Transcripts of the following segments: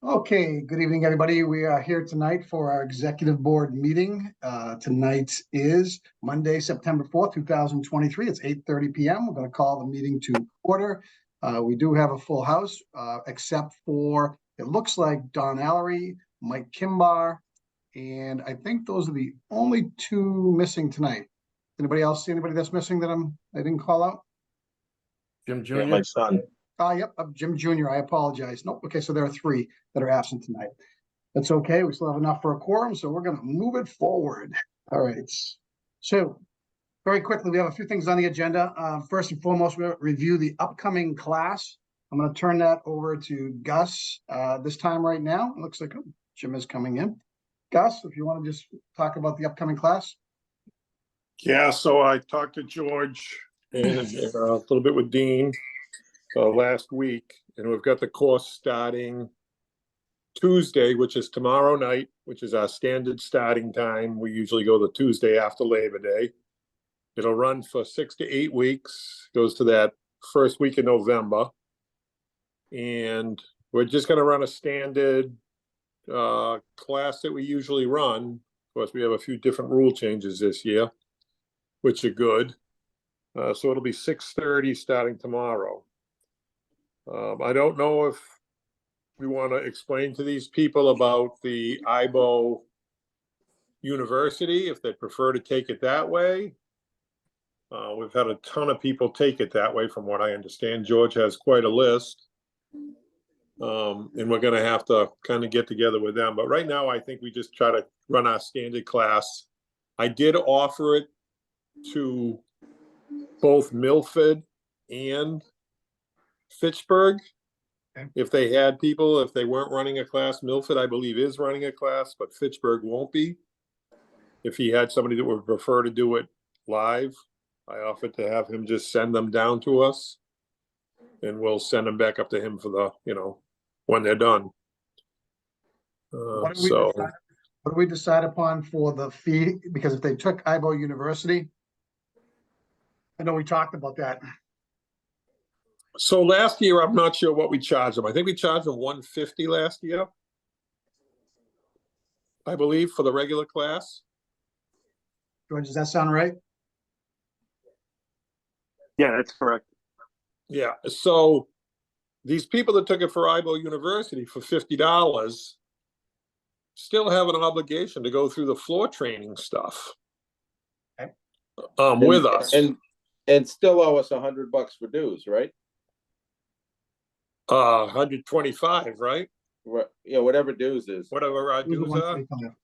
Okay, good evening, everybody. We are here tonight for our executive board meeting. Tonight is Monday, September 4th, 2023. It's 8:30 p.m. We're going to call the meeting to order. We do have a full house, except for, it looks like Don Allery, Mike Kimbar, and I think those are the only two missing tonight. Anybody else see anybody that's missing that I didn't call out? Jim Jr. Yeah, my son. Yep, Jim Jr. I apologize. Nope. Okay, so there are three that are absent tonight. That's okay. We still have enough for a quorum, so we're going to move it forward. All right. So very quickly, we have a few things on the agenda. First and foremost, we'll review the upcoming class. I'm going to turn that over to Gus this time right now. It looks like Jim is coming in. Gus, if you want to just talk about the upcoming class. Yeah, so I talked to George and a little bit with Dean last week, and we've got the course starting Tuesday, which is tomorrow night, which is our standard starting time. We usually go the Tuesday after Labor Day. It'll run for 6 to 8 weeks, goes to that first week in November. And we're just going to run a standard class that we usually run. Of course, we have a few different rule changes this year, which are good. So it'll be 6:30 starting tomorrow. I don't know if we want to explain to these people about the IBO University, if they prefer to take it that way. We've had a ton of people take it that way, from what I understand. George has quite a list. And we're going to have to kind of get together with them. But right now, I think we just try to run our standard class. I did offer it to both Milford and Fitchburg. Okay. If they had people, if they weren't running a class, Milford, I believe, is running a class, but Fitchburg won't be. If he had somebody that would prefer to do it live, I offered to have him just send them down to us, and we'll send them back up to him for the, when they're done. What do we decide upon for the fee? Because if they took IBO University, I know we talked about that. So last year, I'm not sure what we charged them. I think we charged them $150 last year, I believe, for the regular class. George, does that sound right? Yeah, that's correct. Yeah. So these people that took it for IBO University for $50 still have an obligation to go through the floor training stuff. Okay. With us. And still owe us $100 for dues, right? 125, right? Yeah, whatever dues is. Whatever our dues are. 125.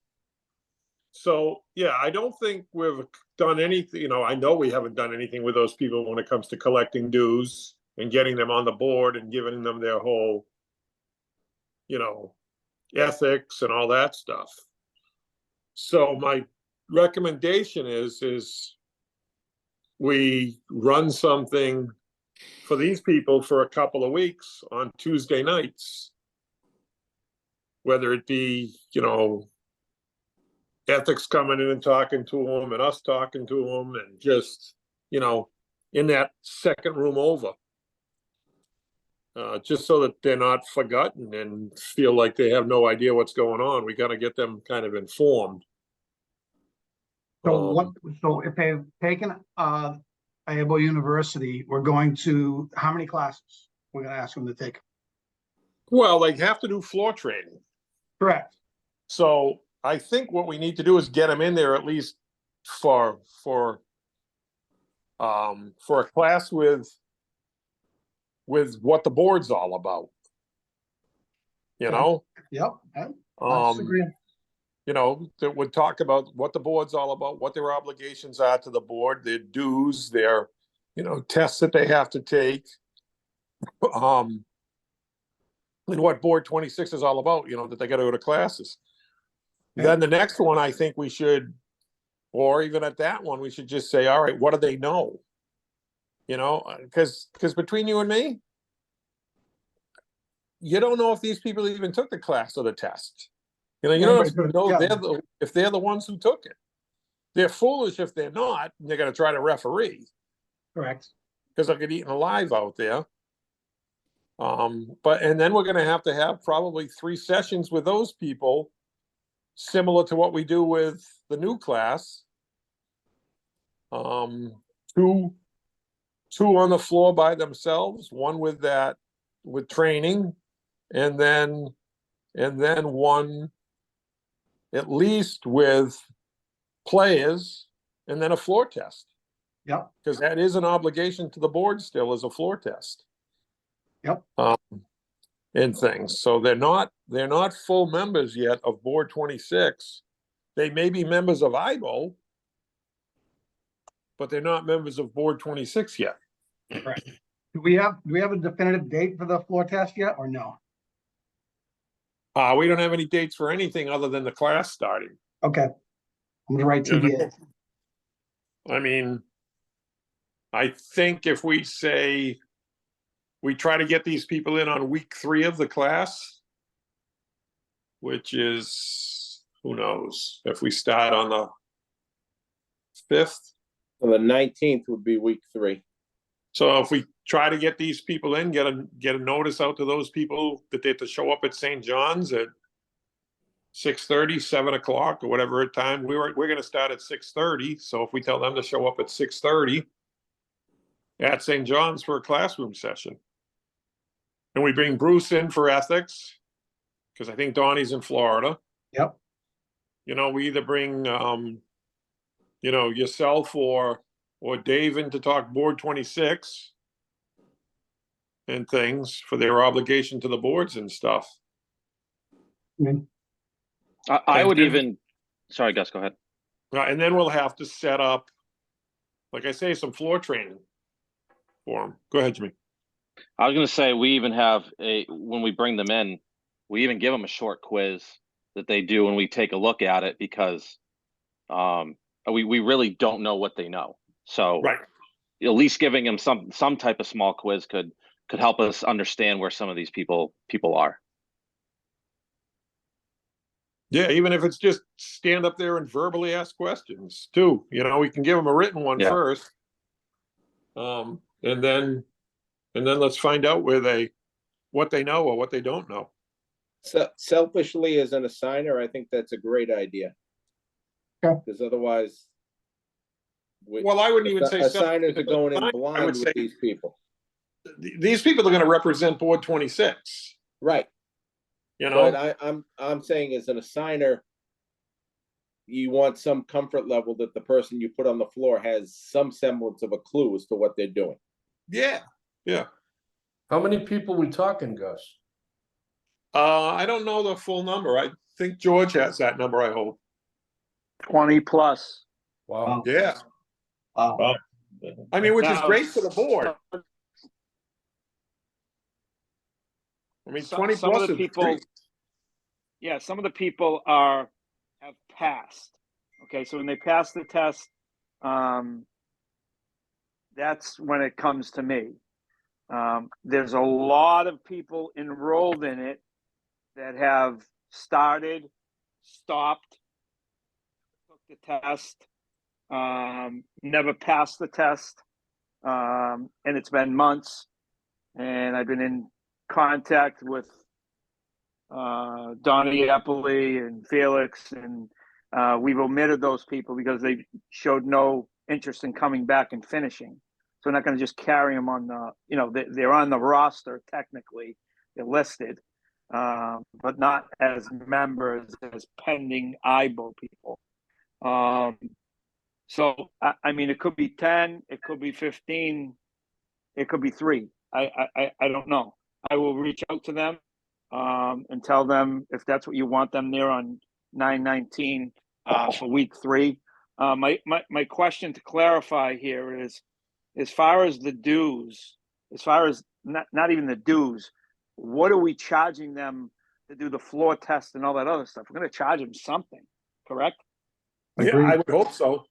So, yeah, I don't think we've done anything. I know we haven't done anything with those people when it comes to collecting dues and getting them on the board and giving them their whole, ethics and all that stuff. So my recommendation is we run something for these people for a couple of weeks on Tuesday nights, whether it be, ethics coming in and talking to them and us talking to them, and just, in that second room over, just so that they're not forgotten and feel like they have no idea what's going on. We got to get them kind of informed. So so if they've taken IBO University, we're going to, how many classes we're going to ask them to take? Well, they have to do floor training. Correct. So I think what we need to do is get them in there at least for a class with what the board's all about. Yep. That would talk about what the board's all about, what their obligations are to the board, their dues, their, tests that they have to take, and what Board 26 is all about, that they got to go to classes. Okay. Then the next one, I think we should, or even at that one, we should just say, all right, what do they know? Because between you and me, you don't know if these people even took the class or the test. You don't know if they're the ones who took it. They're foolish if they're not, and they're going to try to referee. Correct. Because they'll get eaten alive out there. And then we're gonna have to have probably 3 sessions with those people, similar to what we do with the new class. Two on the floor by themselves, one with training, and then one at least with players, and then a floor test. Yep, Because that is an obligation to the board still, as a floor test. yep. And things. So they're not full members yet of Board 26. They may be members of IBO, but they're not members of Board 26 yet. Do we have a definitive date for the floor test yet, or no? We don't have any dates for anything other than the class starting. Okay. I'm gonna write Yeah. TBA. I mean, I think if we say we try to get these people in on week 3 of the class, which is, who knows, if we start on the 5th. So the 19th would be week 3. So if we try to get these people in, get a notice out to those people that they have to show up at St. John's at 6:30, 7 o'clock, or whatever time. We're going to start at 6:30. So if we tell them to show up at 6:30 at St. John's for a classroom session, and we bring Bruce in for ethics, because I think Donnie's in Florida. Yep. We either bring, yourself or Dave in to talk Board 26 and things for their obligation to the boards and stuff. I would then- even, sorry, Gus, go ahead. And then we'll have to set up, like I say, some floor training for them. Go ahead, Jimmy. I was going to say, we even have when we bring them in, we even give them a short quiz that they do when we take a look at it, because we really don't know what they know. So Right. at least giving them some type of small quiz could help us understand where some of these people are. Yeah, even if it's just stand up there and verbally ask questions too. We can give them a written one Yeah. first. And then let's find out what they know or what they don't know. So selfishly, as an assigner, I think that's a great idea. Okay. Because otherwise, Well, I wouldn't even say assigners are going in I blind would with say these people. these people are going to represent Board 26. Right. You But know, I'm saying, as an assigner, you want some comfort level that the person you put on the floor has some semblance of a clue as to what they're doing. yeah. How many people we talking, Gus? I don't know the full number. I think George has that number, I hope. 20 plus. Wow. Yeah. Wow. I mean, which is Now, great for the board. I mean, 20 some plus of the is people, great. yeah, some of the people have passed. Okay, so when they pass the test, that's when it comes to me. There's a lot of people enrolled in it that have started, stopped, took the test, never passed the test, and it's been months. And I've been in contact with Donnie Eppley and Felix, and we've omitted those people because they showed no interest in coming back and finishing. So we're not going to just carry them on they're on the roster technically, they're listed, but not as members, as pending IBO people. So I mean, it could be 10, it could be 15, it could be 3. I don't know. I will reach out to them and tell them if that's what you want them there on 9/19 for week 3. My question to clarify here is, as far as the dues, as far as not even the dues, what are we charging them to do the floor test and all that other stuff? We're going to charge them something, correct? Yeah, I would hope so.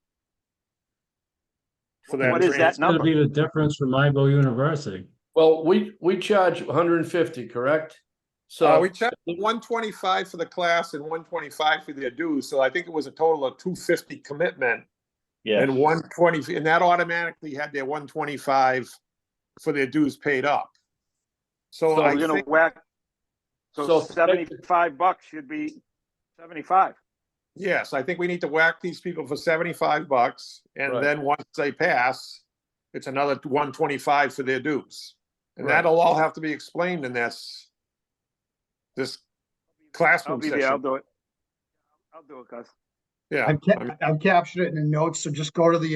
For that What is that It's gonna number? be the difference from IBO University. Well, we charge 150, correct? So we checked 125 for the class and 125 for their dues. So I think it was a total of 250 commitment. Yeah. And 120, and that automatically had their 125 for their dues paid up. So So I we're gonna think, whack, So so $75 should be 75. yes, I think we need to whack these people for $75, and Right. then once they pass, it's another 125 for their dues. And Right. that'll all have to be explained in this I'll classroom be there, I'll session. do it. I'll do it, Gus. Yeah, I've captured it in the notes, so just go to the,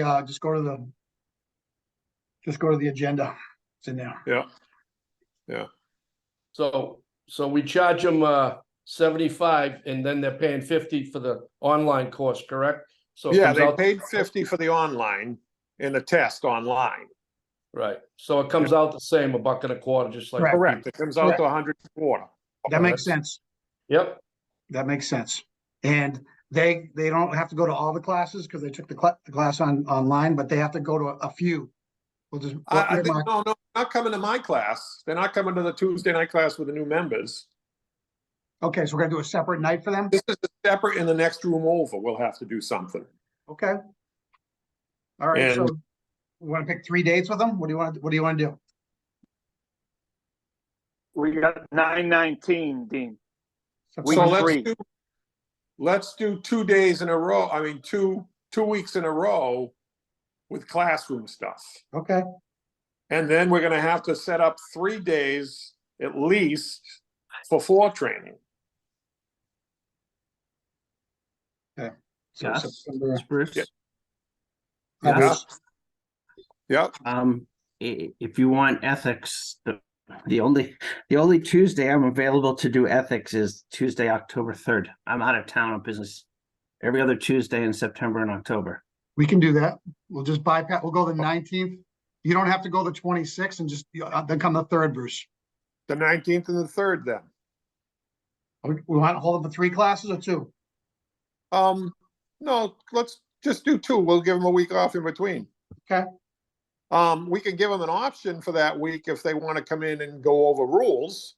agenda. It's in there. yeah. So we charge them 75 and then they're paying 50 for the online course, correct? So it Yeah, comes they out, paid 50 for the online and the test online. right, so it comes out the same, $1.25, just like. Correct. Correct. It comes out to 100 a quarter. That makes that's- sense. Yep, That makes sense. And they don't have to go to all the classes because they took the class online, but they have to go to a few. We'll just. I think, no, not coming to my class. They're not coming to the Tuesday night class with the new members. Okay, so we're gonna do a separate night for them? This is separate in the next room over. We'll have to do something. Okay. All right, so And- we want to pick 3 dates with them? What do you want to do? We got 9/19, Dean. Week So three. let's do 2 days in a row. I mean, two weeks in a row with classroom stuff. Okay, And then we're gonna have to set up 3 days at least for floor training. so Yes, September. Bruce. Yeah. Yeah. Yep. If you want ethics, the only Tuesday I'm available to do ethics is Tuesday, October 3rd. I'm out of town on business every other Tuesday in September and October. We can do that. We'll just bypass, we'll go the 19th. You don't have to go the 26th and just, then come the 3rd, Bruce. The 19th and the 3rd then. We want to hold them for 3 classes or 2? No, let's just do 2. We'll give them a week off in between. Okay. We can give them an option for that week if they want to come in and go over rules.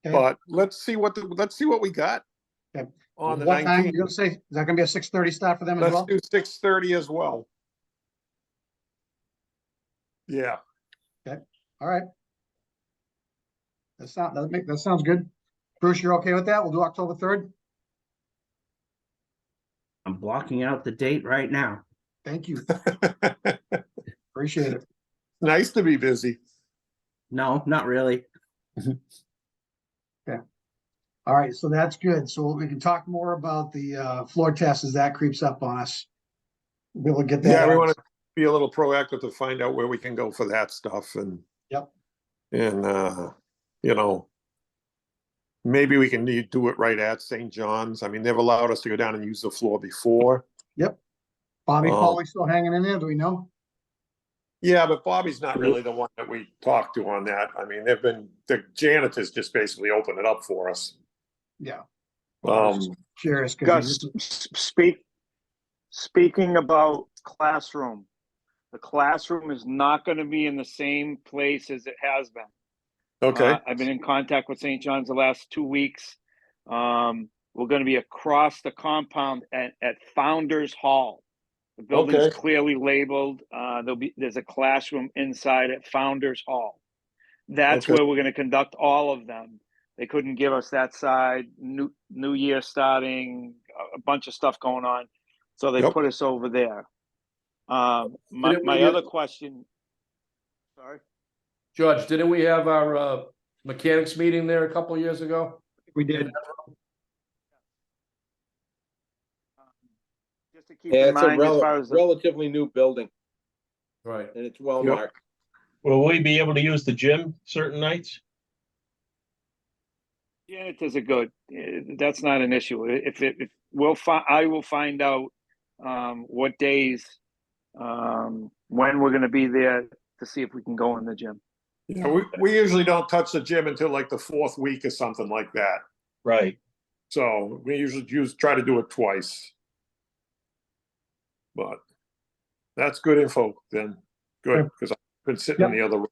Okay. But let's see what we got. Okay. On the What time 19th. you gonna say? Is that gonna be a 6:30 start for them as Let's well? do 6:30 as well. Yeah, All right. That sounds good. Bruce, you're okay with that? We'll do October 3rd? I'm blocking out the date right now. Thank you. Appreciate it. nice to be busy. No, not really. All right, so that's good. So we can talk more about the floor test as that creeps up on us. We'll be able to get that. Yeah, we out. want to be a little proactive to find out where we can go for that stuff and. Yep. And, maybe we can do it right at St. John's. I mean, they've allowed us to go down and use the floor before. Yep. Bobby Oh. Foley still hanging in there, do we know? Yeah, but Bobby's not really the one that we talked to on that. I mean, the janitors just basically opened it up for us. Yeah. Curious. Gus, speaking about classroom, the classroom is not gonna be in the same place as it has been. Okay, I've been in contact with St. John's the last 2 weeks. We're gonna be across the compound at Founder's Hall. The building's Okay. clearly labeled. There's a classroom inside at Founder's Hall. That's Okay. where we're gonna conduct all of them. They couldn't give us that side, new year starting, a bunch of stuff going on. So they Yep. put us over there. Didn't My we- other question, sorry? George, didn't we have our mechanics meeting there a couple years ago? We did. Just to keep Yeah, in it's a mind as far as the relatively new building Right. and it's well Yep. marked. Will we be able to use the gym certain nights? janitors are good. That's not an issue. I will find out what days, when we're gonna be there to see if we can go in the gym. yeah, we usually don't touch the gym until like the 4th week or something like that. Right. So we usually try to do it twice. But that's good info then. Good, because I've been sitting in the other room.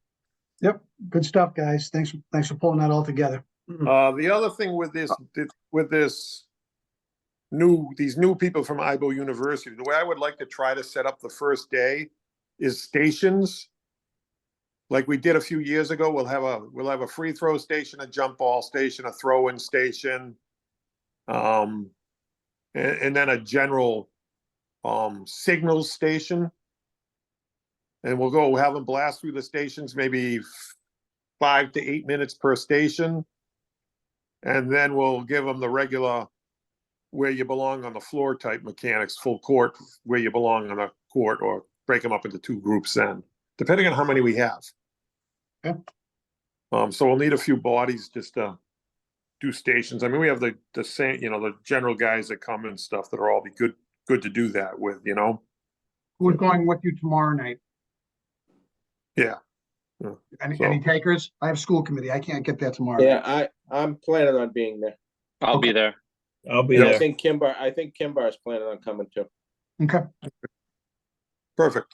Yep. Good stuff, guys. Thanks for pulling that all together. The other thing with these new people from Ibo University, the way I would like to try to set up the first day is stations. like we did a few years ago, we'll have a free throw station, a jump ball station, a throw-in station. And then a general signal station. And we'll have them blast through the stations, maybe 5 to 8 minutes per station. And then we'll give them the regular where you belong on the floor type mechanics, full court, where you belong on the court, or break them up into 2 groups then, depending on how many we have. Okay. So we'll need a few bodies just to do stations. I mean, we have the same, the general guys that come and stuff that are all be good to do that with, Who's going with you tomorrow night? Yeah. Any takers? I have school committee. I can't get there tomorrow. Yeah, I'm planning on being there. I'll be there. I'll be Yeah. there. I think Kimbar is planning on coming too. Okay. Perfect.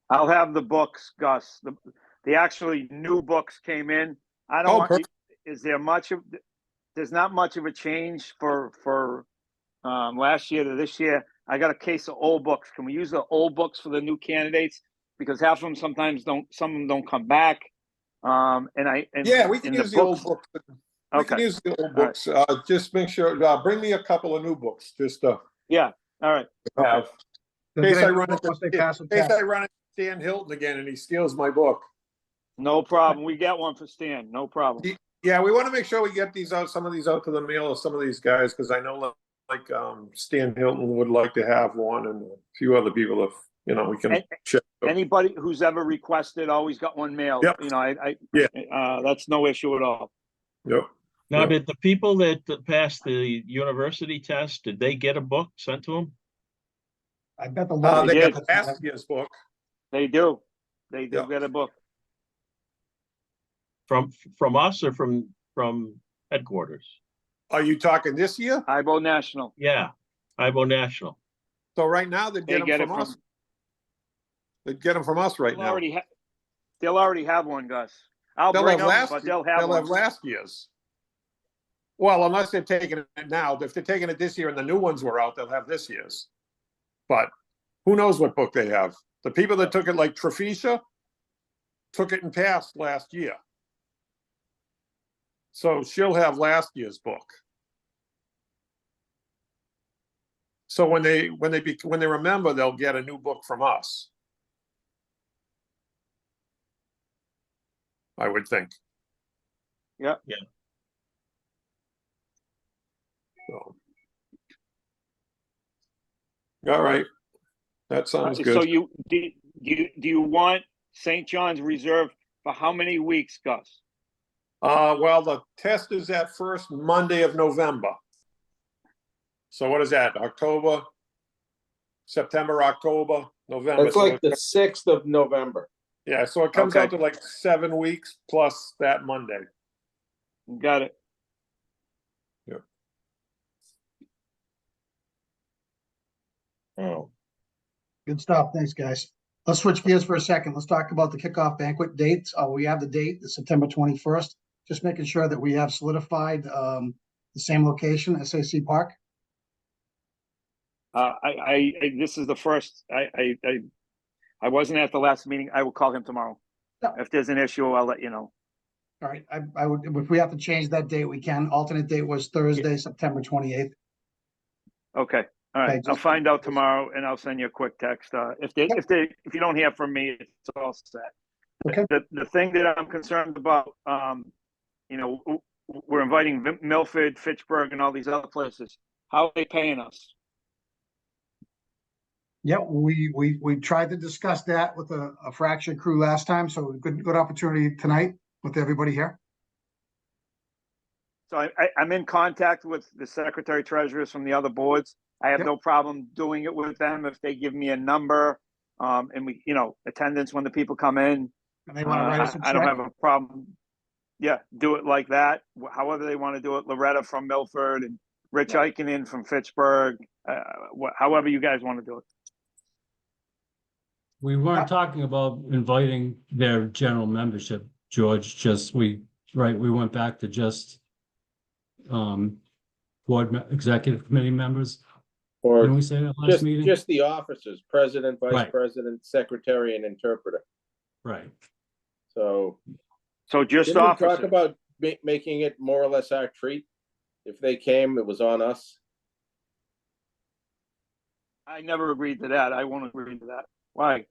I'll have the books, Gus. The actually new books came in. I don't Oh, want, perfect. is there there's not much of a change for last year to this year. I got a case of old books. Can we use the old books for the new candidates? Because half of them sometimes some of them don't come back. Yeah, we can use the old books. We can Okay. use the old books. Just make sure, bring me a couple of new books, just to Yeah. All right. have. They'll In case get I it run once they into, pass the in case test. I run into Stan Hilton again and he steals my book. No problem. We got one for Stan. No problem. Yeah, we want to make sure we get some of these out to the mail, or some of these guys, because I know like Stan Hilton would like to have one, and a few other people, if we can check. Anybody who's ever requested always got one mailed. Yep. That's no issue at all. Yep. Now, Yeah. did the people that passed the university test, did they get a book sent to them? I bet the They did. got last year's book. They do. They do Yeah. get a book. From us or from headquarters? Are you talking this year? IBO National. Yeah, IBO National. So right now they They get get them it from from. us. They get them from us right now. They'll already have one, Gus. I'll They'll bring have them, last. but they'll have one. last year's. Well, unless they're taking it now. If they're taking it this year and the new ones were out, they'll have this year's. But who knows what book they have? The people that took it, like Trefisha, took it and passed last year. So she'll have last year's book. So when they remember, they'll get a new book from us. I would think. Yeah. Yeah. So. All right. That sounds good. So do you want St. John's reserved for how many weeks, Gus? Well, the test is that first Monday of November. So what is that? September, October, November. It's like the 6th of November. Yeah, so it comes out to like 7 weeks plus that Monday. Got it. Yep. Oh, Good stuff. Thanks, guys. Let's switch gears for a second. Let's talk about the kickoff banquet dates. We have the date, the September 21st. Just making sure that we have solidified the same location, SAC Park. This is the first. I wasn't at the last meeting. I will call him tomorrow. Yeah. If there's an issue, I'll let you know. All right. I would, if we have to change that date, we can. Alternate date was Thursday, September 28th. Okay. All right. Okay, I'll just- find out tomorrow and I'll send you a quick text. If you don't hear from me, it's all set. Okay. The thing that I'm concerned about, we're inviting Milford, Fitchburg, and all these other places. How are they paying us? Yeah, we tried to discuss that with a fractured crew last time, so good opportunity tonight with everybody here. So I'm in contact with the secretary treasurers from the other boards. I have Yep. no problem doing it with them if they give me a number, and we, attendance when the people come in. And they want to write us a I don't check. have a problem. Yeah, do it like that. However they want to do it. Loretta from Milford and Rich Eichenen from Fitchburg. However you guys want to do it. We weren't talking about inviting their general membership, George, we went back to just executive committee members. Or Didn't we say that last meeting? just the officers, president, vice Right. president, secretary, and interpreter. right. So So just didn't we talk officers. about making it more or less our treat? If they came, it was on us. I never agreed to that. I won't agree to that. Why?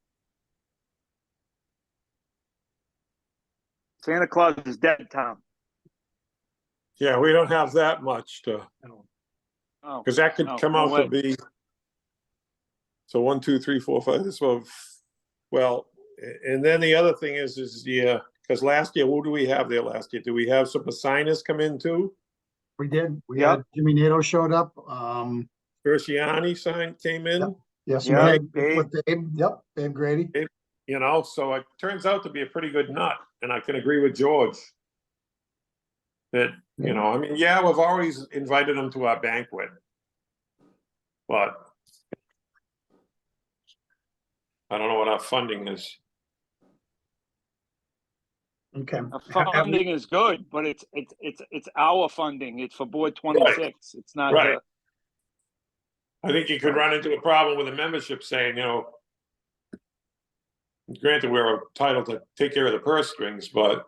Santa Claus is dead, Tom. Yeah, we don't have that much to, Oh, because that could no, come no out to way. be. So 1, 2, 3, 4, 5, well, and then the other thing is because last year, who do we have there last year? Do we have some signers come in too? We did. We Yep. had Jimmy Nato showed up. Pershiani came in. Yep. Yes, we Yeah, did. Babe. With Dave. Yep, Dave Grady. You know, so it turns out to be a pretty good nut, and I can agree with George. That, you know, I mean, yeah, we've always invited them to our banquet. But I don't know what our funding is. Okay. Funding is good, but it's our funding. It's for Board 26. It's not Right. the. I think you could run into a problem with a membership saying, you know, granted, we're entitled to take care of the purse strings, but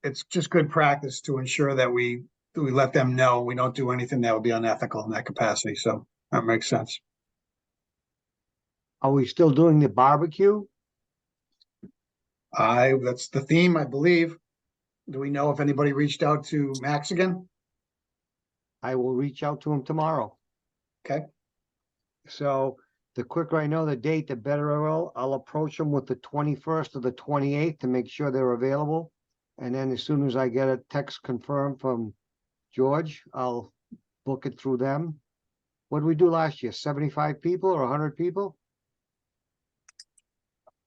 It's just good practice to ensure that we let them know we don't do anything that would be unethical in that capacity. So that makes sense. Are we still doing the barbecue? That's the theme, I believe. Do we know if anybody reached out to Max again? I will reach out to him tomorrow. Okay. So the quicker I know the date, the better I will. I'll approach them with the 21st or the 28th to make sure they're available. And then as soon as I get a text confirmed from George, I'll book it through them. What did we do last year? 75 people or 100 people?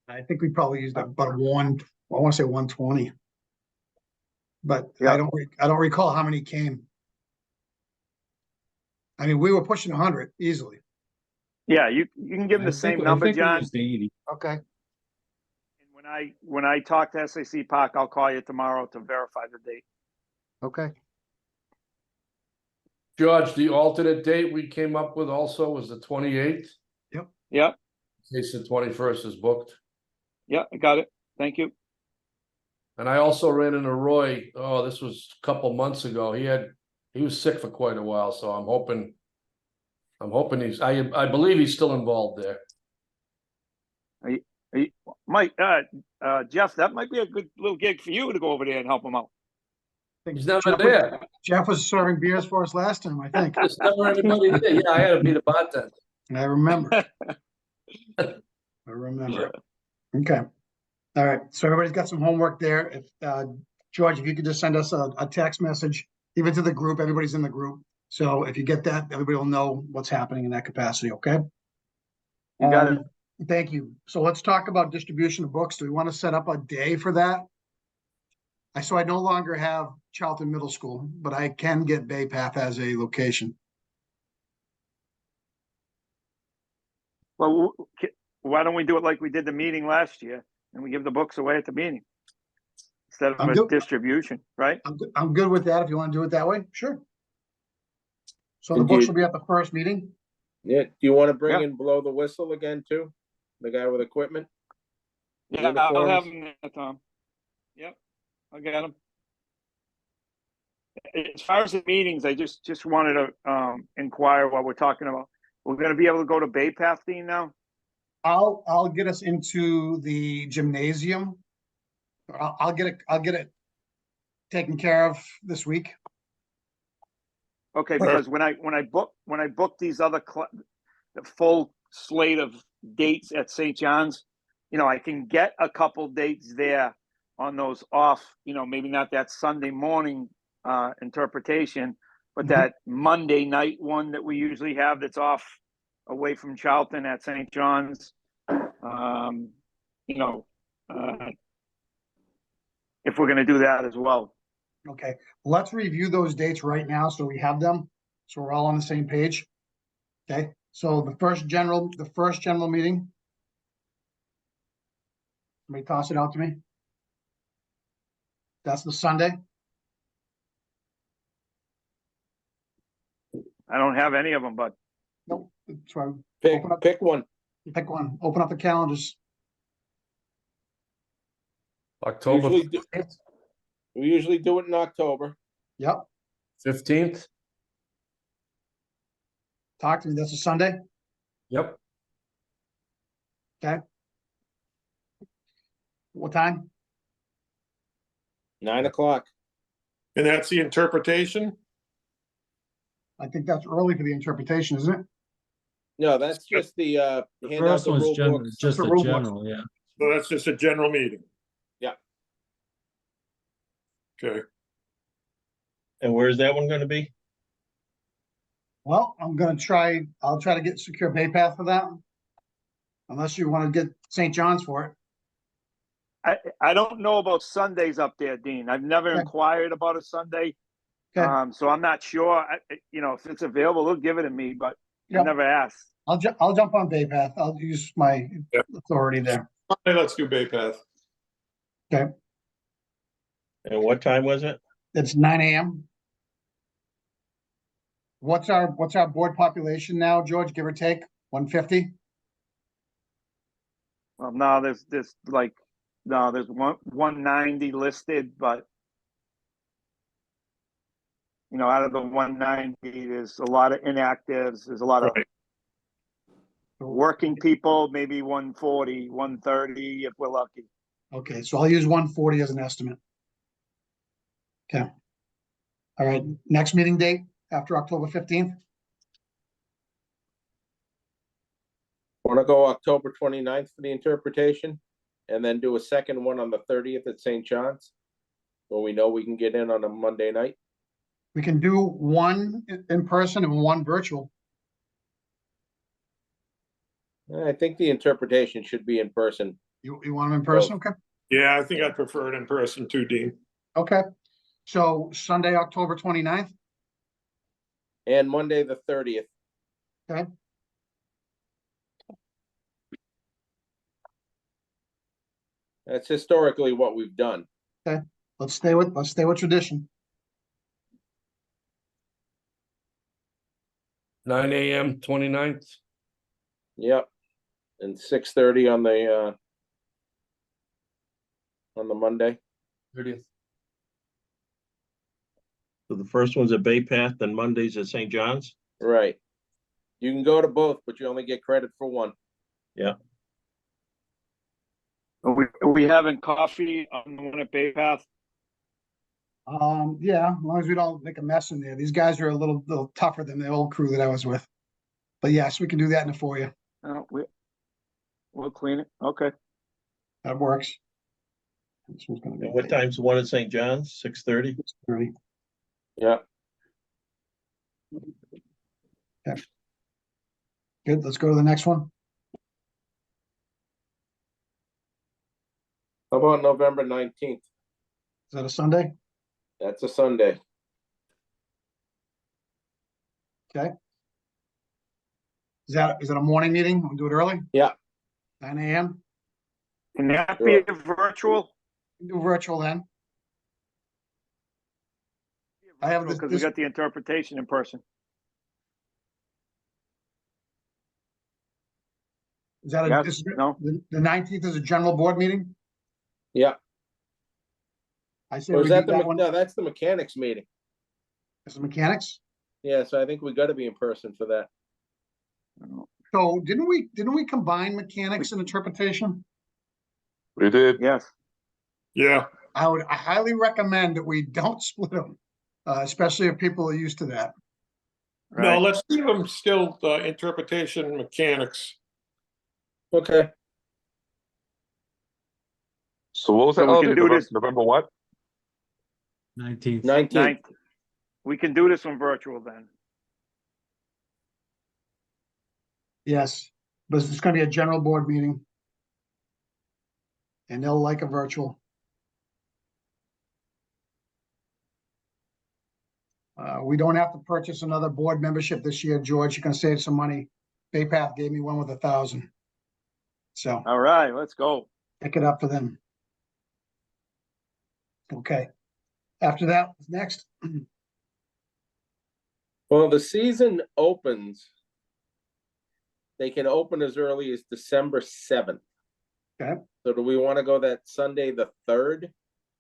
I think we probably used about I want to say 120. But Yeah. I don't recall how many came. I mean, we were pushing 100 easily. Yeah, you can give them the same number, John. Okay. And when I talk to SAC Park, I'll call you tomorrow to verify the date. Okay. George, the alternate date we came up with also was the 28th, Yep, in case the 21st is booked. yep, I got it. Thank you. And I also ran into Roy, this was a couple months ago, he was sick for quite a while, so I'm hoping I believe he's still involved there. Mike, Jeff, that might be a good little gig for you to go over there and help him out. He's never there. Jeff was serving beers for us last time, I think. There's never anybody there. Yeah, I had to be the bartender. I remember. I remember. Okay. All right. So everybody's got some homework there. If George, if you could just send us a text message, even to the group, everybody's in the group. So if you get that, everybody will know what's happening in that capacity. Okay. You got it. Thank you. So let's talk about distribution of books. Do we want to set up a day for that? So I no longer have Charlton Middle School, but I can get Bay Path as a location. Well, why don't we do it like we did the meeting last year and we give the books away at the meeting instead of I'm a good. distribution, right? I'm good with that. If you want to do it that way, sure. So the And books will be at the first meeting. Yeah, do you want to bring Yeah. in Blow the Whistle again too? The guy with equipment? Yeah, I'll have Uniforms? them there, Tom. Yep, I got them. As far as the meetings, I just wanted to inquire what we're talking about. We're going to be able to go to Bay Path, Dean, now? I'll get us into the gymnasium. I'll get it taken care of this week. Okay, because when I book these other the full slate of dates at St. John's, I can get a couple dates there on those off, maybe not that Sunday morning interpretation, but that Monday night one that we usually have that's off away from Charlton at St. John's. If we're going to do that as well. Okay, let's review those dates right now so we have them, so we're all on the same page. Okay, so the first general meeting. Somebody toss it out to me. That's the Sunday. I don't have any of them, but Nope. That's right. Pick one. Pick one. Open up the calendars. October We usually do it in October. Yep, 15th? talk to me. That's a Sunday. Yep. Okay. What time? 9 o'clock. And that's the interpretation? I think that's early for the interpretation, isn't it? No, that's just the hand out First the one's rule general, books. just the a rule book. general, yeah. So that's just a general meeting? Yeah. Okay. And where's that one gonna be? Well, I'll try to get secure pay path for that. Unless you want to get St. John's for it. I don't know about Sundays up there, Dean. I've never Okay. inquired about a Sunday. Okay. So I'm not sure. If it's available, they'll give it to me, but I Yep. never asked. I'll jump on Bay Path. I'll use my Yep. authority there. Hey, let's do Bay Path. And what time was it? It's 9 a.m. What's our board population now, George, give or take? 150? Well, no, there's 190 listed, but out of the 190, there's a lot of inactives. There's a lot of Right. working people, maybe 140, 130 if we're lucky. Okay, so I'll use 140 as an estimate. Okay. All right, next meeting date after October 15th? Want to go October 29th for the interpretation? And then do a second one on the 30th at St. John's? When we know we can get in on a Monday night? We can do one in person and one virtual. I think the interpretation should be in person. You want them in person? Okay. Yeah, I think I'd prefer it in person too, Dean. Okay. So Sunday, October 29th? And Monday, the 30th. Okay. That's historically what we've done. Let's stay with tradition. 9 a.m. 29th. Yep. And 6:30 on the Monday. 30th. So the first one's at Bay Path, then Monday's at St. John's? Right. You can go to both, but you only get credit for one. Are we having coffee on the one at Bay Path? Yeah, as long as we don't make a mess in there. These guys are a little tougher than the old crew that I was with. But yes, we can do that in the foyer. We'll clean it. Okay. That works. This one's gonna be And what time's the one at St. John's? 6:30? 30. Yeah. Good, let's go to the next one. How about November 19th? Is that a Sunday? That's a Sunday. Okay. Is that a morning meeting? We'll do it early? Yeah. 9 a.m. Can that be a virtual? Do virtual then. I have this- Because we got the interpretation in person. Is that Yes, no? the 19th is a general board meeting? Yeah. I say Or we is do that that one. no, that's the mechanics meeting. Is the mechanics? Yeah, so I think we gotta be in person for that. So didn't we combine mechanics and interpretation? We did. Yes. Yeah, I highly recommend that we don't split them, especially if people are used to that. no, Right. let's leave them still, interpretation mechanics. Okay. So what was So that? we Oh, can do this- November what? 19th. 19th. We can do this one virtual then. Yes, but it's gonna be a general board meeting. And they'll like a virtual. We don't have to purchase another board membership this year, George. You can save some money. Bay Path gave me one with 1,000. So All right, let's go. pick it up for them. Okay. After that, what's next? Well, the season opens. They can open as early as December 7th. So do we want to go that Sunday, the 3rd?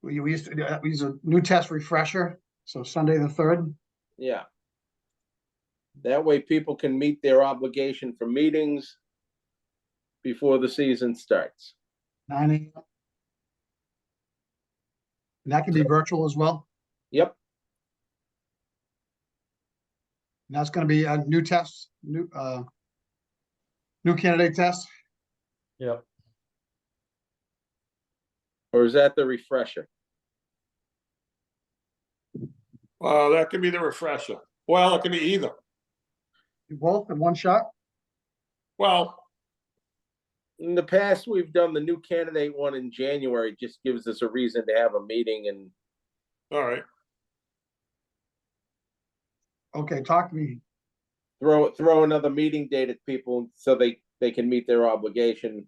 We used to, we use a new test refresher, so Sunday the 3rd. Yeah. That way people can meet their obligation for meetings before the season starts. 9 a.m. And that can be virtual as well. Yep, And that's gonna be a new test, new candidate test. Yep. or is that the refresher? That could be the refresher. Well, it can be either. Both in one shot. Well, In the past, we've done the new candidate one in January, just gives us a reason to have a meeting and all right. Okay, talk to me. throw another meeting date at people so they can meet their obligation.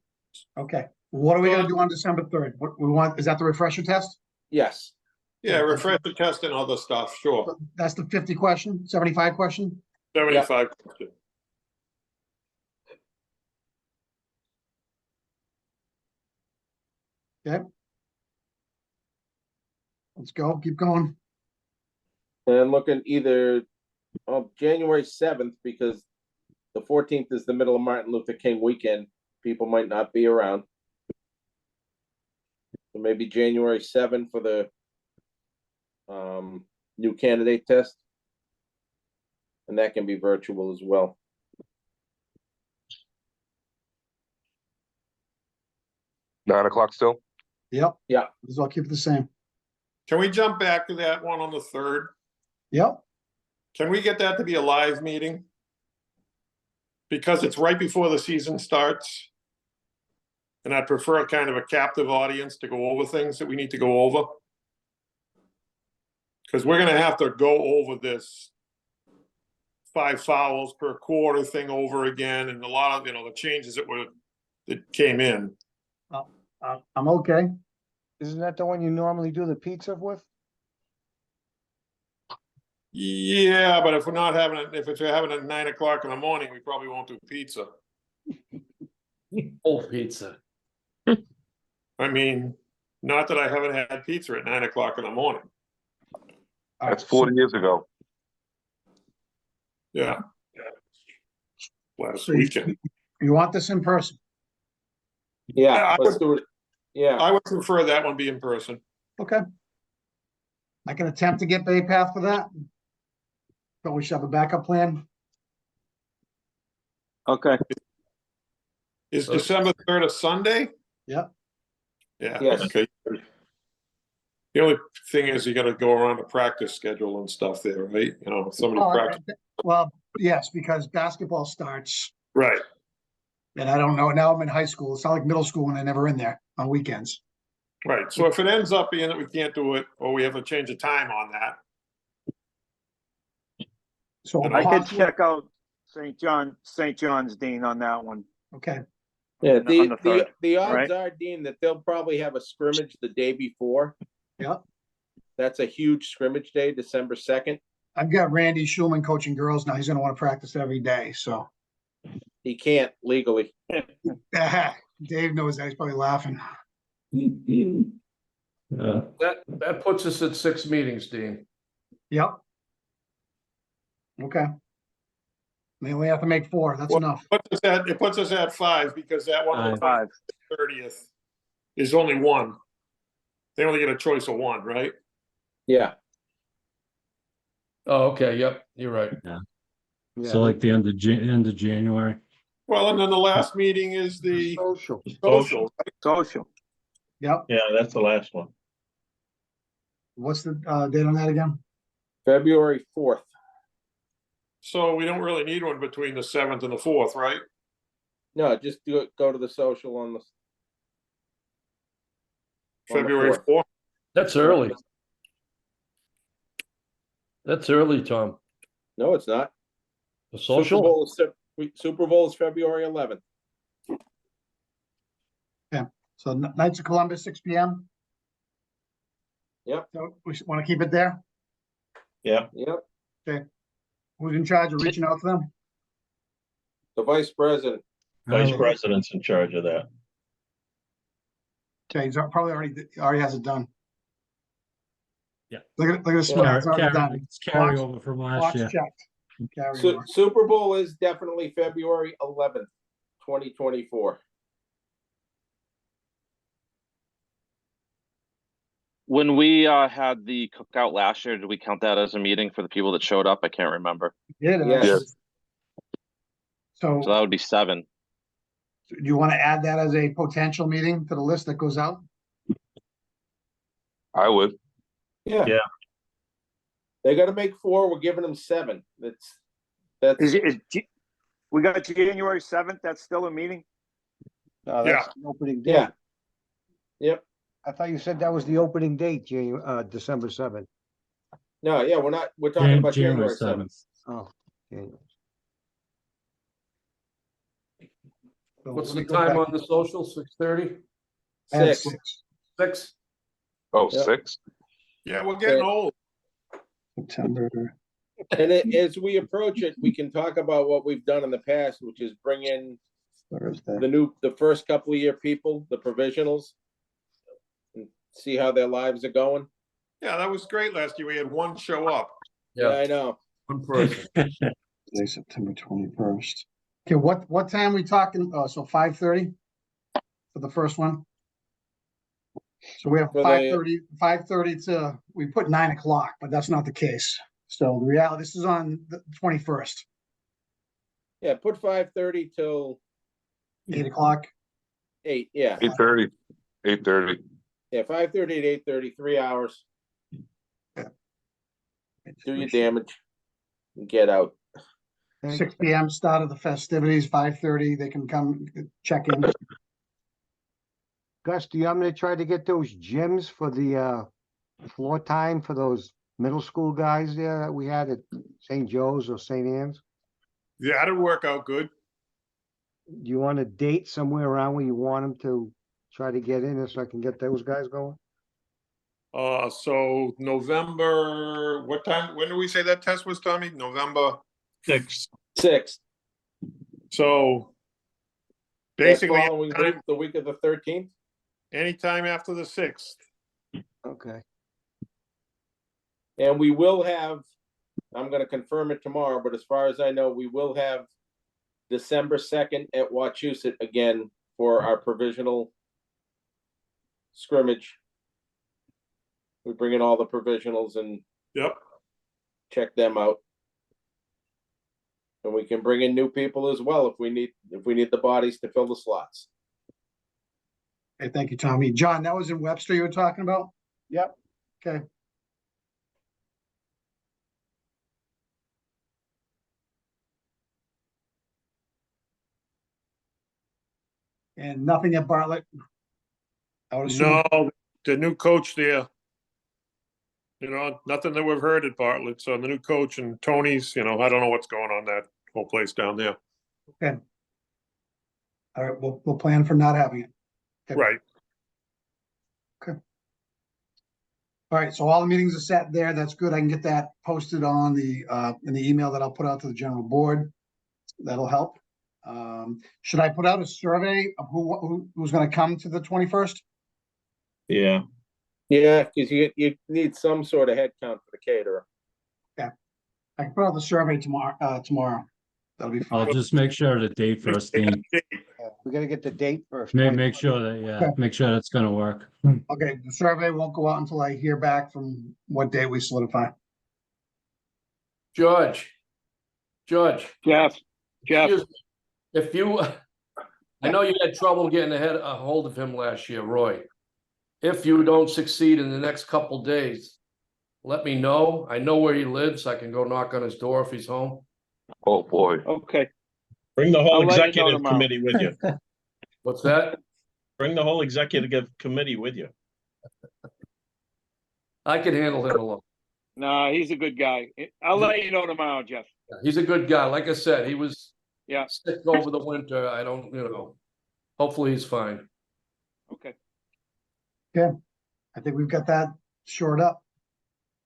Okay, what are we gonna do on December 3rd? What we want, is that the refresher test? Yes, Yeah, refresher test and other stuff, sure. That's the 50 question, 75 question? 75 question. Let's go, keep going. and looking either January 7th, because the 14th is the middle of Martin Luther King weekend. People might not be around. So maybe January 7th for the new candidate test. And that can be virtual as well. $9 still? Yep. Yeah. This I'll keep it the same. Can we jump back to that one on the 3rd? Yep, Can we get that to be a live meeting? Because it's right before the season starts. And I prefer kind of a captive audience to go over things that we need to go over. Because we're gonna have to go over this 5 fouls per quarter thing over again, and a lot of, the changes that came in. I'm okay. Isn't that the one you normally do the pizza with? Yeah, but if we're not having it, if we're having it at 9 o'clock in the morning, we probably won't do pizza. Oh, pizza. I mean, not that I haven't had pizza at 9 o'clock in the morning. All That's right, 40 years ago. Yeah. Last so weekend. you want this in person? Yeah, Yeah, I let's would- do it. Yeah, I would prefer that one be in person. Okay. I can attempt to get Bay Path for that. But we should have a backup plan. Okay, Is December 3rd a Sunday? Yep. Yeah, Yes. okay. The only thing is you gotta go around the practice schedule and stuff there, right? Somebody practice, Well, yes, because basketball starts, right, and I don't know, now I'm in high school. It's not like middle school when I'm never in there on weekends. right. So if it ends up being that we can't do it, or we have to change the time on that, So I could possible- check out St. John's, Dean, on that one. Okay, yeah, on the third, the odds right? are, Dean, that they'll probably have a scrimmage the day before. yeah. That's a huge scrimmage day, December 2nd. I've got Randy Schulman coaching girls now. He's gonna want to practice every day, so. He can't legally. Dave knows that. He's probably laughing. That puts us at 6 meetings, Dean. Yep. Okay. They only have to make 4. That's Well, enough. it puts us at 5, because that one on the Five. 30th is only 1. They only get a choice of 1, right? Yeah, Oh, okay, yep, you're right. So like the end of January. Well, and then the last meeting is the Social. social. Social. Yep. Yeah, that's the last one. What's the date on that again? February 4th. So we don't really need one between the 7th and the 4th, right? No, just go to the social on the. On the February 4th. 4th. That's early. That's early, Tom. No, it's not. The Super social? Bowl Super Bowl is February 11th. So Knights of Columbus, 6 p.m. Yep. So we want to keep it there. Yeah. Yep, Who's in charge of reaching out to them? the vice president. Vice president's in charge of that. Okay, he's already has it done. Yeah. Look at the smile, it's already done. It's carryover from last Box year. checked. Carry Su- over. Super Bowl is definitely February 11th, 2024. When we had the cookout last year, did we count that as a meeting for the people that showed up? I can't remember. Yeah. Yes. So So that would be 7. do you want to add that as a potential meeting to the list that goes out? I would. Yeah. Yeah. They gotta make 4, we're giving them 7. That's, We got January 7th, that's still a meeting? No, Yeah. that's the opening date. yeah. Yep. I thought you said that was the opening date, December 7th. No, yeah, we're talking about January 7th. 7th. Oh, okay. So What's let me the go time back. on the social? 6:30? Add 6. 6? Oh, Yep. 6? Yeah, we're getting old. September. And as we approach it, we can talk about what we've done in the past, which is bring in Thursday. the first couple of year people, the provisionals, and see how their lives are going. Yeah, that was great last year. We had one show up. Yeah, I know. One person. Today, September 21st. Okay, what time we talking? Oh, so 5:30 for the first one? So we have For the- 5:30 to, we put 9 o'clock, but that's not the case. So the reality, this is on the 21st, Yeah, put 5:30 till 8 o'clock. 8. Yeah, 8:30. 8:30. yeah, 5:30 to 8:30, 3 hours. Do your damage and get out. 6 PM, start of the festivities, 5:30, they can come check in. Gus, do you want me to try to get those gyms for the floor time for those middle school guys there that we had at St. Joe's or St. Anne's? Yeah, that'd work out good. Do you want a date somewhere around where you want them to try to get in so I can get those guys going? So November, what time, when did we say that test was, Tommy? November? 6. 6. So That basically, following week, the week of the 13th. anytime after the 6th. Okay. And we will have, I'm gonna confirm it tomorrow, but as far as I know, we will have December 2nd at Wachusett again for our provisional scrimmage. We bring in all the provisionals and Yep. check them out. And we can bring in new people as well if we need the bodies to fill the slots. Okay, thank you, Tommy. John, that was in Webster you were talking about? Yep. Okay. And nothing at Bartlett? I would assume- No, the new coach there. Nothing that we've heard at Bartlett. So the new coach and Tony's, I don't know what's going on that whole place down there. Okay. All right, we'll plan for not having it. Okay. Right. All right, so all the meetings are set there. That's good. I can get that posted on in the email that I'll put out to the general board. That'll help. Should I put out a survey of who's gonna come to the 21st? Yeah. Yeah, because you need some sort of head count for the caterer. I can put out the survey tomorrow. That'll be I'll fine. just make sure the date first, Dean. We gotta get the date first. Make sure that, make sure that's gonna work. Okay, the survey won't go out until I hear back from what day we solidify. George. Jeff, Excuse me. If you, I know you had trouble getting a hold of him last year, Roy. If you don't succeed in the next couple days, let me know. I know where he lives. I can go knock on his door if he's home. Oh, boy. okay, Bring the I'll whole let you know executive tomorrow. committee with you. What's that? Bring the whole executive committee with you. I can handle him alone. nah, he's a good guy. I'll let you know tomorrow, Jeff. He's a good guy. Like I said, he was Yeah. sick over the winter. I don't, hopefully he's fine. Okay, I think we've got that shored up.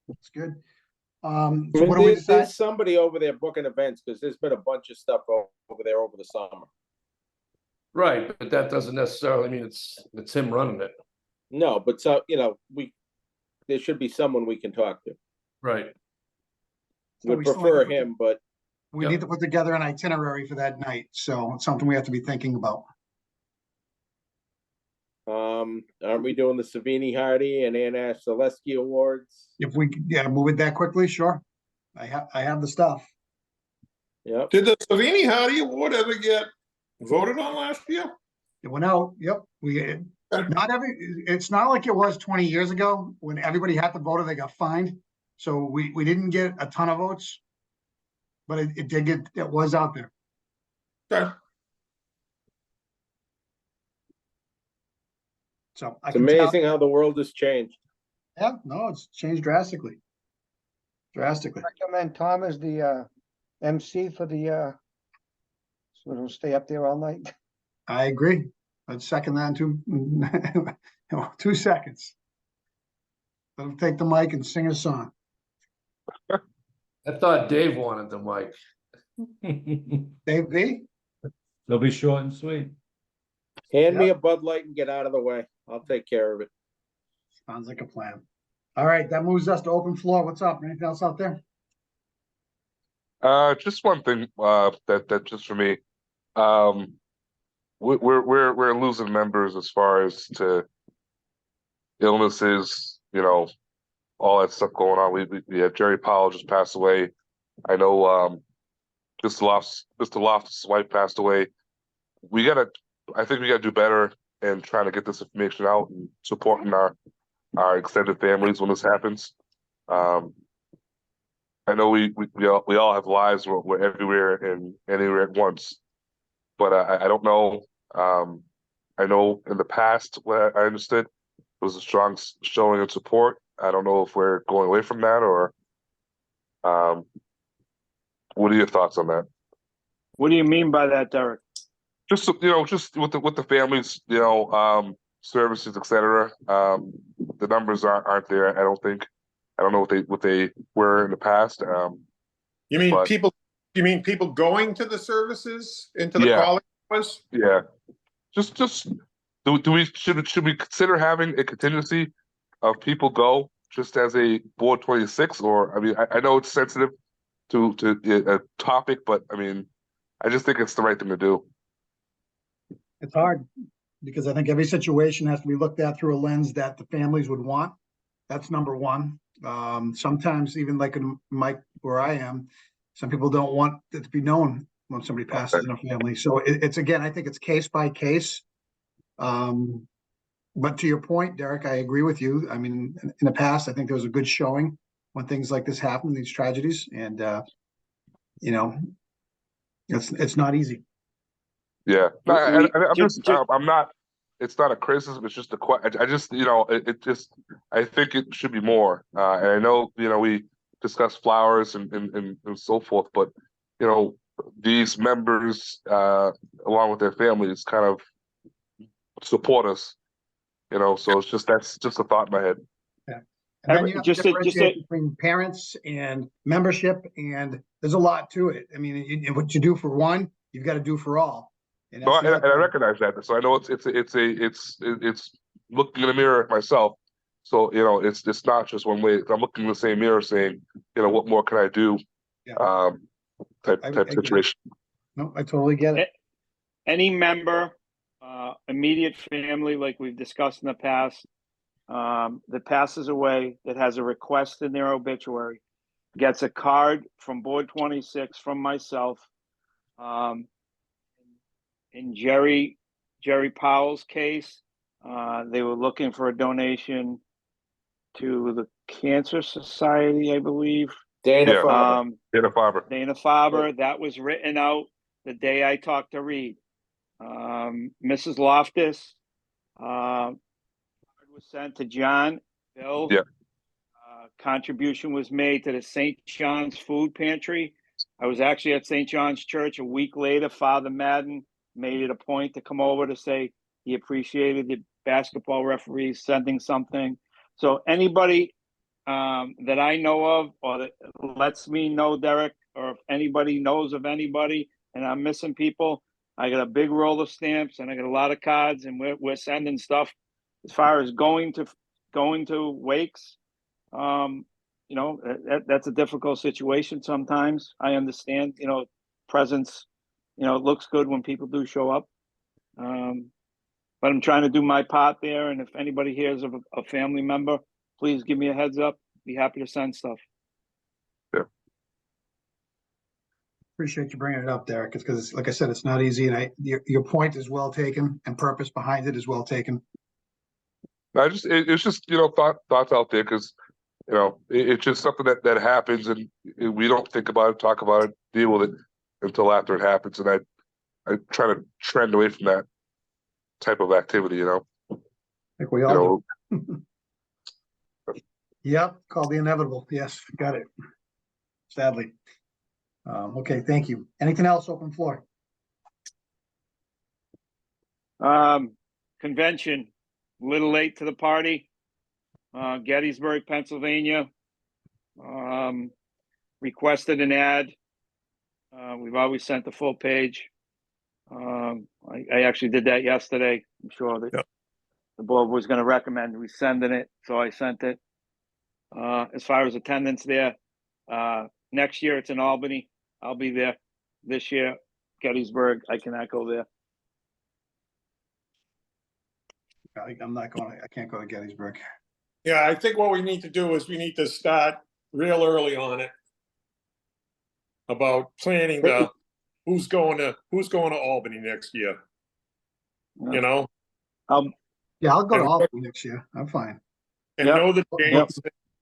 That's good. So what do we There's decide? somebody over there booking events, because there's been a bunch of stuff over there over the summer. Right, but that doesn't necessarily mean it's him running it. No, but so, there should be someone we can talk to. Right. So Would we still prefer have to- him, but We need to put together an itinerary for that night, so it's something we have to be thinking about. aren't we doing the Savini Hardy and Anna Zaleski Awards? If we, move it that quickly, sure. I have the stuff. Yep. Did the Savini Hardy Award ever get voted on last year? It went out, yep, it's not like it was 20 years ago when everybody had to vote or they got fined. So we didn't get a ton of votes. But it was out there. Okay. So I It's can tell, amazing how the world has changed. yeah, no, it's changed drastically. Drastically. Recommend Tom as the MC for the so it'll stay up there all night. I agree. Let's second that in 2 seconds. Let him take the mic and sing a song. I thought Dave wanted the mic. Dave B? They'll be short and sweet. Hand me a Bud Light and get out of the way. I'll take care of it. Sounds like a plan. All right, that moves us to open floor. What's up? Anything else out there? Just one thing, that just for me, we're losing members as far as to illnesses, all that stuff going on. We have Jerry Powell just passed away. I know, Mr. Loftus' wife passed away. I think we gotta do better in trying to get this information out and supporting our extended families when this happens. I know we all have lives. We're everywhere and anywhere at once, but I don't know. I know in the past, what I understood, it was a strong showing of support. I don't know if we're going away from that or. What are your thoughts on that? What do you mean by that, Derek? Just just with the families, services, etc. The numbers aren't there. I don't think. I don't know what they were in the past. You mean But- people? You mean people going to the services into the Yeah. college was? Yeah, just should we consider having a contingency of people go just as a board 26? Or I mean, I know it's sensitive to a topic, but I mean, I just think it's the right thing to do. It's hard because I think every situation has to be looked at through a lens that the families would want. That's number one. Sometimes even like in Mike, where I am, some people don't want it to be known when somebody passes in a family. So it's again, I think it's case by case. But to your point, Derek, I agree with you. I mean, in the past, I think there was a good showing when things like this happen, these tragedies, and it's not easy. Yeah, no, I'm Just- I'm not. It's not a criticism. It's just a question. I just, I think it should be more. And I know, we discuss flowers and so forth, but these members, along with their families, kind of support us. So that's just a thought in my head. And then you have to Just to- differentiate between parents and membership, and there's a lot to it. I mean, what you do for one, you've got to do for all. And No, that's the and other I thing. recognize that. So I know it's looking in the mirror at myself. So it's not just one way. I'm looking in the same mirror, saying, what more can I do? Yeah. Type I situation. No, I totally get it. Any member, immediate family, like we've discussed in the past, that passes away, that has a request in their obituary, gets a card from Board 26 from myself. In Jerry Powell's case, they were looking for a donation to the Cancer Society, I believe. Dana Yeah. Farber. Dana-Farber. Dana-Farber, that was written out the day I talked to Reed. Mrs. Loftus, was sent to John, Bill. Yeah. Contribution was made to the St. John's Food Pantry. I was actually at St. John's Church a week later. Father Madden made it a point to come over to say he appreciated the basketball referees sending something. So anybody that I know of, or that lets me know, Derek, or if anybody knows of anybody and I'm missing people, I got a big roll of stamps and I got a lot of cards, and we're sending stuff as far as going to wakes, that's a difficult situation sometimes. I understand, presence, it looks good when people do show up. But I'm trying to do my part there, and if anybody hears of a family member, please give me a heads up. Be happy to send stuff. Appreciate you bringing it up, Derek, because like I said, it's not easy, and your point is well taken, and purpose behind it is well taken. It's just thoughts out there because it's just something that happens and we don't think about it, talk about it, deal with it until after it happens, and I try to trend away from that type of activity. I think we all do. Yep, called the inevitable. Yes, got it. Sadly. Okay, thank you. Anything else? Open floor. Convention, a little late to the party. Gettysburg, Pennsylvania. Requested an ad. We've always sent the full page. I actually did that yesterday. I'm sure that the board was going to recommend we sending it, so I sent it. As far as attendance there, next year it's in Albany. I'll be there. This year, Gettysburg, I cannot go there. I'm not going. I can't go to Gettysburg. Yeah, I think what we need to do is we need to start real early on it about planning who's going to Albany next year. Yeah. I'll go to Albany next year. I'm fine. And know the dates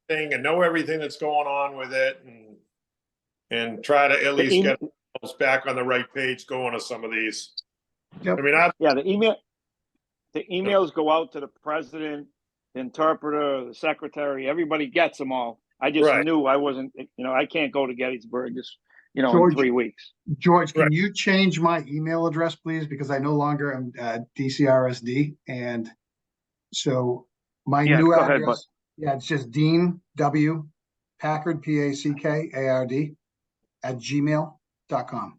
thing and know everything that's going on with it and try to at least get us back on the right page going to some of these. Yep. I mean, the emails go out to the president, the interpreter, the secretary. Everybody gets them all. I just knew I wasn't. I can't go to Gettysburg this. George, in 3 weeks. George, can you change my email address, please? Because I no longer am DCRSD, and so my new address. It's just Dean W. Packard PACKARD @gmail.com. I'm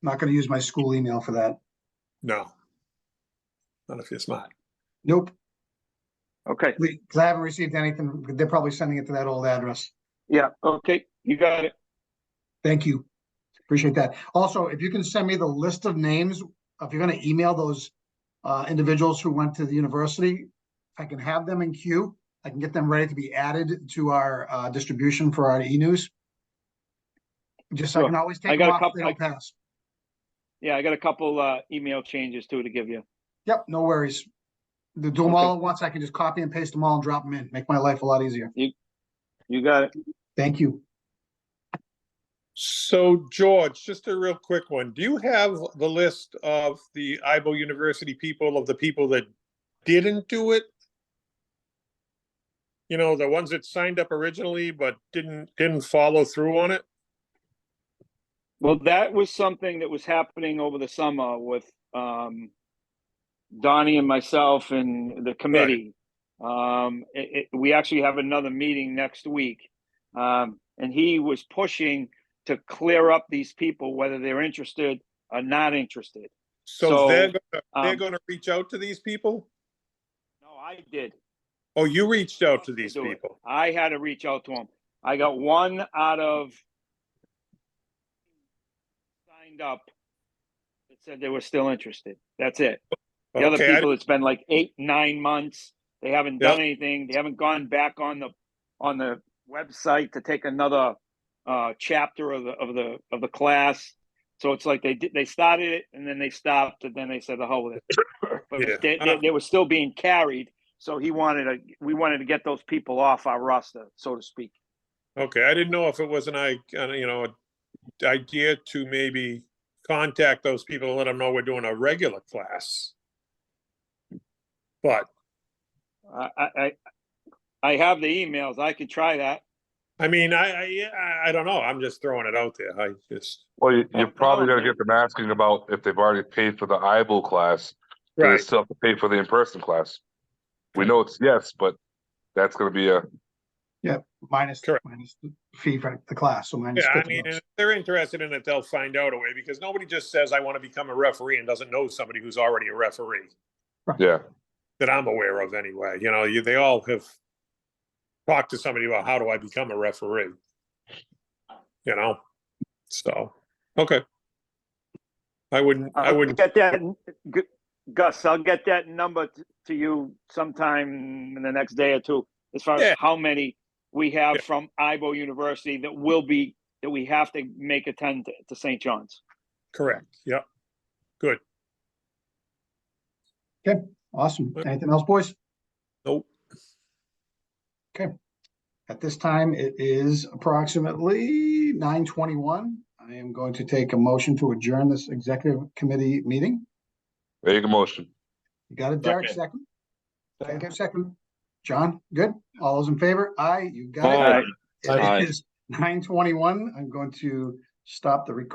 not going to use my school email for that. No. Not if you're smart. Nope. Okay. Because I haven't received anything. They're probably sending it to that old address. Yeah. Okay. You got it. Thank you. Appreciate that. Also, if you can send me the list of names, if you're going to email those individuals who went to the university, if I can have them in queue, I can get them ready to be added to our distribution for our e-news. Just so I can always take them off if they don't pass. Yeah, I got a couple email changes too to give you. Yep, no worries. Do them all at once. I can just copy and paste them all and drop them in. Make my life a lot easier. You got it. Thank you. So, George, just a real quick one. Do you have the list of the Ibo University people, of the people that didn't do it? The ones that signed up originally but didn't follow through on it? Well, that was something that was happening over the summer with Donnie and myself and the committee. We actually have another meeting next week. And he was pushing to clear up these people, whether they're interested or not interested. So they're going to reach out to these people? No, I did. Oh, you reached out to these people? I had to reach out to them. I got one out of signed up that said they were still interested. That's it. The other people, it's been like 8-9 months. They haven't done anything. They haven't gone back on the website to take another chapter of the class. So it's like they started it and then they stopped and then they said the hell with it. But they were still being carried. So we wanted to get those people off our roster, so to speak. Okay, I didn't know if it was an idea to maybe contact those people and let them know we're doing a regular class. But I have the emails. I could try that. I mean, I don't know. I'm just throwing it out there. Well, you're probably going to get them asking about if they've already paid for the IBO class. Do they still have to pay for the in-person class? We know it's yes, but that's going to be minus the fee for the class. So minus. Yeah, I mean, if they're interested in it, they'll find out a way, because nobody just says I want to become a referee and doesn't know somebody who's already a referee. Right. Yeah. that I'm aware of anyway. You know, they all have talked to somebody about how do I become a referee? You know, so, okay. I wouldn't. Get that, Gus, I'll get that number to you sometime in the next day or two, as far Yeah. as how many we have Yeah. from Ibo University that we have to make attend to St. John's. Correct. Yep. Good. Okay, awesome. Anything else, boys? Nope. Okay. At this time, it is approximately 9:21. I am going to take a motion to adjourn this executive committee meeting. Make a motion. You got it, Derek, Second. second? Second. Second. John, good? All those in favor? Aye, you got Aye. it. Aye. It is 9:21. I'm going to stop the recording.